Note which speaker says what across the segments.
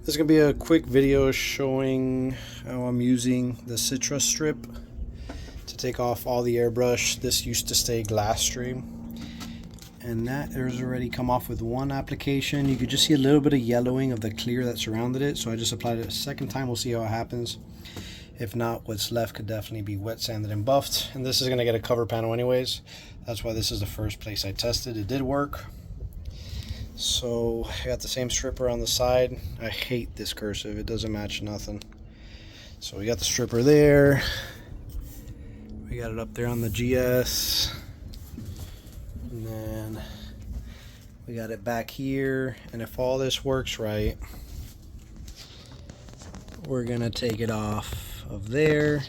Speaker 1: This is going to be a quick video showing how I'm using the citrus strip to take off all the airbrush. This used to stay glasstream, and that has already come off with one application. You could just see a little bit of yellowing of the clear that surrounded it, so I just applied it a second time. We'll see how it happens. If not, what's left could definitely be wet sanded and buffed, and this is going to get a cover panel anyways. That's why this is the first place I tested. It did work. So I got the same stripper on the side. I hate this cursive, it doesn't match nothing. So we got the stripper there, we got it up there on the GS, and then we got it back here. And if all this works right, we're gonna take it off of there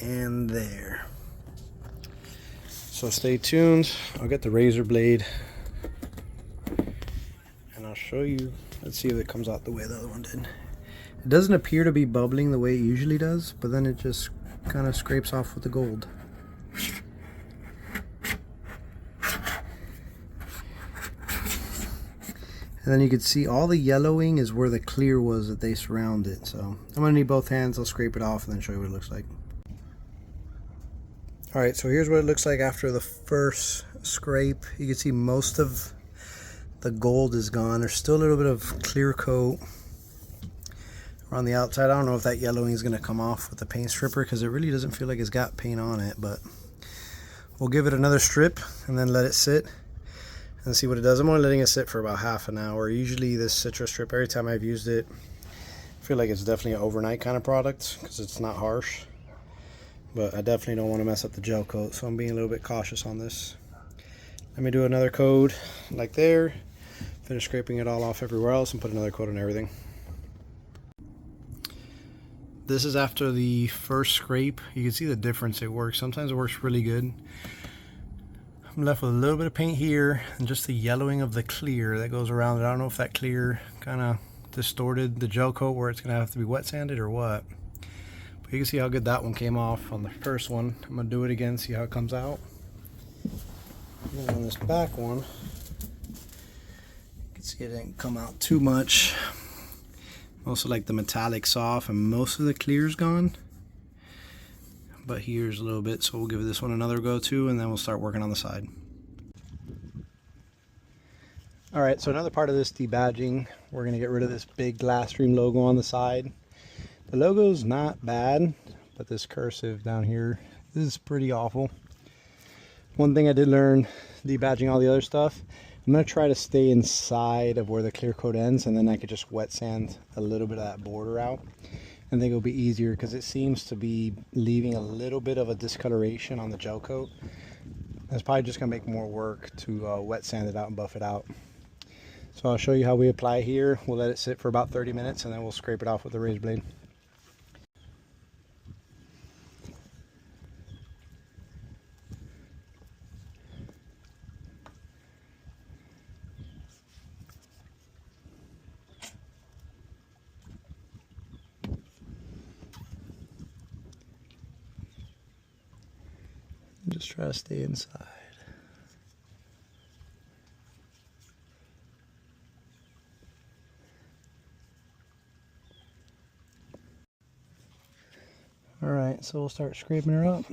Speaker 1: and there. So stay tuned. I'll get the razor blade and I'll show you. Let's see if it comes out the way the other one did. It doesn't appear to be bubbling the way it usually does, but then it just kind of scrapes off with the gold. And then you can see all the yellowing is where the clear was that they surround it. So I'm gonna need both hands. I'll scrape it off and then show you what it looks like. Alright, so here's what it looks like after the first scrape. You can see most of the gold is gone. There's still a little bit of clear coat around the outside. I don't know if that yellowing is going to come off with the paint stripper because it really doesn't feel like it's got paint on it, but we'll give it another strip and then let it sit and see what it does. I'm only letting it sit for about half an hour. Usually this citrus strip, every time I've used it, I feel like it's definitely an overnight kind of product because it's not harsh, but I definitely don't want to mess up the gel coat, so I'm being a little bit cautious on this. Let me do another coat like there, finish scraping it all off everywhere else, and put another coat on everything. This is after the first scrape. You can see the difference. It works. Sometimes it works really good. I'm left with a little bit of paint here and just the yellowing of the clear that goes around it. I don't know if that clear kind of distorted the gel coat where it's going to have to be wet sanded or what. But you can see how good that one came off on the first one. I'm going to do it again, see how it comes out. And then on this back one, you can see it didn't come out too much. Also, like the metallic's off and most of the clear's gone. But here's a little bit, so we'll give this one another go too, and then we'll start working on the side. Alright, so another part of this debadging, we're going to get rid of this big glasstream logo on the side. The logo's not bad, but this cursive down here is pretty awful. One thing I did learn debadging all the other stuff, I'm going to try to stay inside of where the clear coat ends, and then I could just wet sand a little bit of that border out. I think it'll be easier because it seems to be leaving a little bit of a discoloration on the gel coat. That's probably just going to make more work to wet sand it out and buff it out. So I'll show you how we apply it here. We'll let it sit for about 30 minutes and then we'll scrape it off with the razor blade. Just try to stay inside. Alright, so we'll start scraping her up.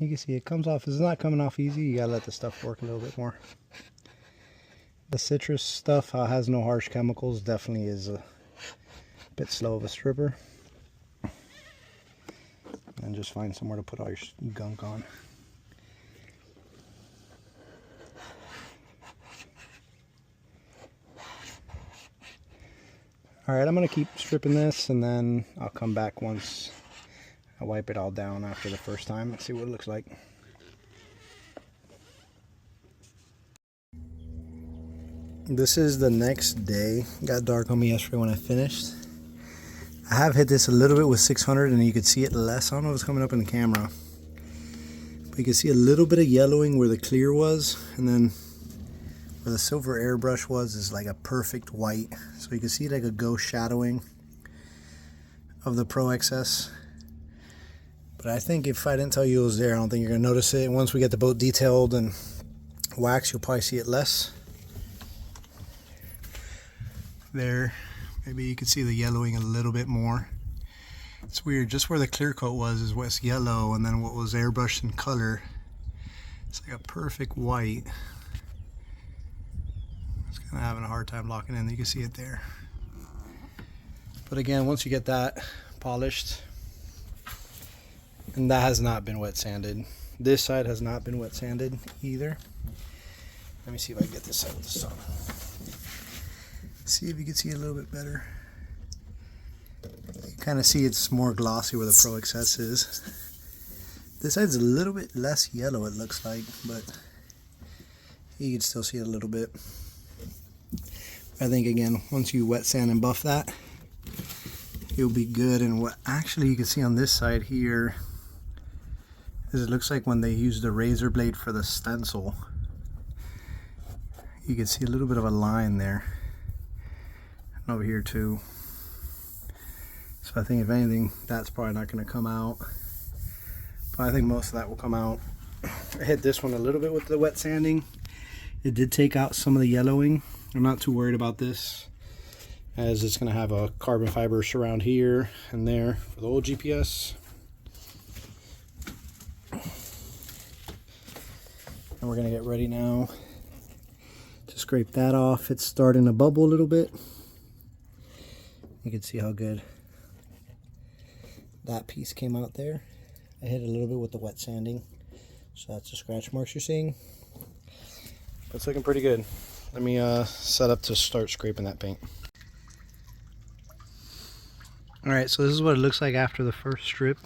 Speaker 1: You can see it comes off. It's not coming off easy. You gotta let the stuff work a little bit more. The citrus stuff has no harsh chemicals. Definitely is a bit slow of a stripper. And just find somewhere to put all your gunk on. Alright, I'm going to keep stripping this and then I'll come back once I wipe it all down after the first time and see what it looks like. This is the next day. It got dark on me yesterday when I finished. I have hit this a little bit with 600 and you could see it less. I don't know if it's coming up in the camera, but you can see a little bit of yellowing where the clear was, and then where the silver airbrush was is like a perfect white. So you can see like a ghost shadowing of the Pro XS. But I think if I didn't tell you it was there, I don't think you're going to notice it. And once we get the boat detailed and waxed, you'll probably see it less. There, maybe you can see the yellowing a little bit more. It's weird, just where the clear coat was is what's yellow, and then what was airbrushed in color, it's like a perfect white. It's kind of having a hard time locking in. You can see it there. But again, once you get that polished, and that has not been wet sanded. This side has not been wet sanded either. Let me see if I can get this side with the sun. See if you can see it a little bit better. You kind of see it's more glossy where the Pro XS is. This side's a little bit less yellow, it looks like, but you can still see it a little bit. I think again, once you wet sand and buff that, you'll be good. And what actually you can see on this side here is it looks like when they used the razor blade for the stencil, you can see a little bit of a line there. And over here too. So I think if anything, that's probably not going to come out. But I think most of that will come out. I hit this one a little bit with the wet sanding. It did take out some of the yellowing. I'm not too worried about this, as it's going to have a carbon fiber surround here and there for the old GPS. And we're going to get ready now to scrape that off. It's starting to bubble a little bit. You can see how good that piece came out there. I hit a little bit with the wet sanding, so that's the scratch marks you're seeing. But it's looking pretty good. Let me set up to start scraping that paint. Alright, so this is what it looks like after the first strip.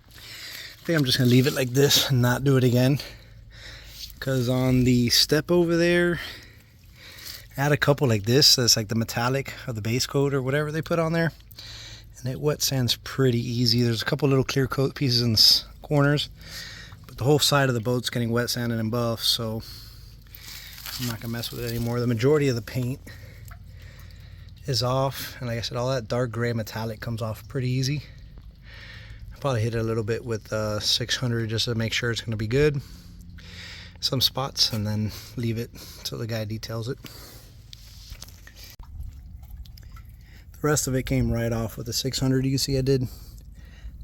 Speaker 1: I think I'm just going to leave it like this and not do it again. Because on the step over there, I had a couple like this. That's like the metallic of the base coat or whatever they put on there. And it wet sands pretty easy. There's a couple little clear coat pieces in the corners. But the whole side of the boat's getting wet sanded and buffed. So I'm not going to mess with it anymore. The majority of the paint is off. And like I said, all that dark gray metallic comes off pretty easy. I'll probably hit it a little bit with 600 just to make sure it's going to be good. Some spots, and then leave it till the guy details it. The rest of it came right off with the 600. You can see I did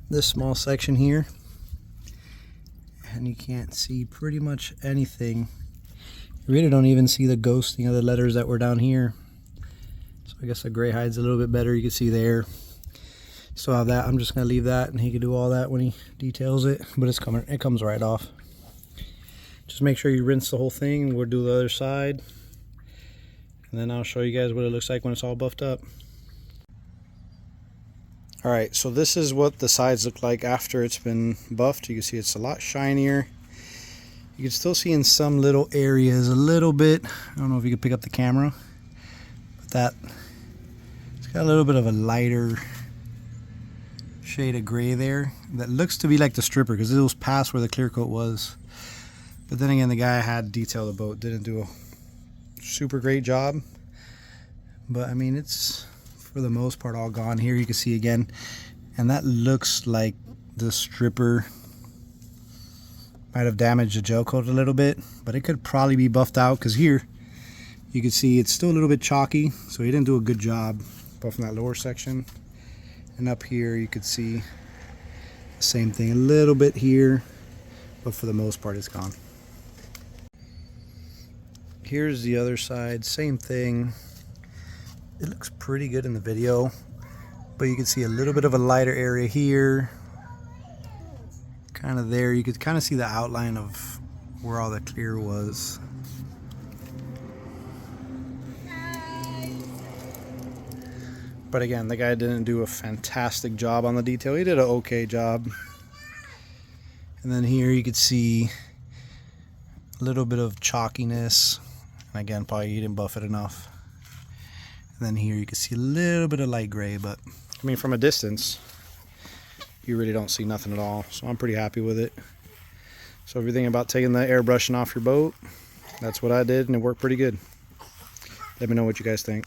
Speaker 1: this small section here, and you can't see pretty much anything. You really don't even see the ghosting of the letters that were down here. So I guess the gray hides a little bit better. You can see there. Still have that. I'm just gonna leave that, and he can do all that when he details it. But it's coming. It comes right off. Just make sure you rinse the whole thing, and we'll do the other side. And then I'll show you guys what it looks like when it's all buffed up. Alright, so this is what the sides look like after it's been buffed. You can see it's a lot shinier. You can still see in some little areas a little bit. I don't know if you can pick up the camera. But it's got a little bit of a lighter shade of gray there. That looks to be like the stripper because it was past where the clear coat was. But then again, the guy had detailed the boat, didn't do a super great job. But I mean, it's for the most part all gone. Here you can see again, and that looks like the stripper might have damaged the gel coat a little bit, but it could probably be buffed out because here you can see it's still a little bit chalky, so he didn't do a good job buffing that lower section. And up here you could see the same thing, a little bit here, but for the most part it's gone. Here's the other side, same thing. It looks pretty good in the video, but you can see a little bit of a lighter area here, kind of there. You could kind of see the outline of where all the clear was. But again, the guy didn't do a fantastic job on the detail. He did an okay job. And then here you could see a little bit of chalkiness. And again, probably he didn't buff it enough. And And then here you can see a little bit of light gray, but I mean, from a distance, you really don't see nothing at all. So I'm pretty happy with it. So if you're thinking about taking the airbrushing off your boat, that's what I did, and it worked pretty good. Let me know what you guys think.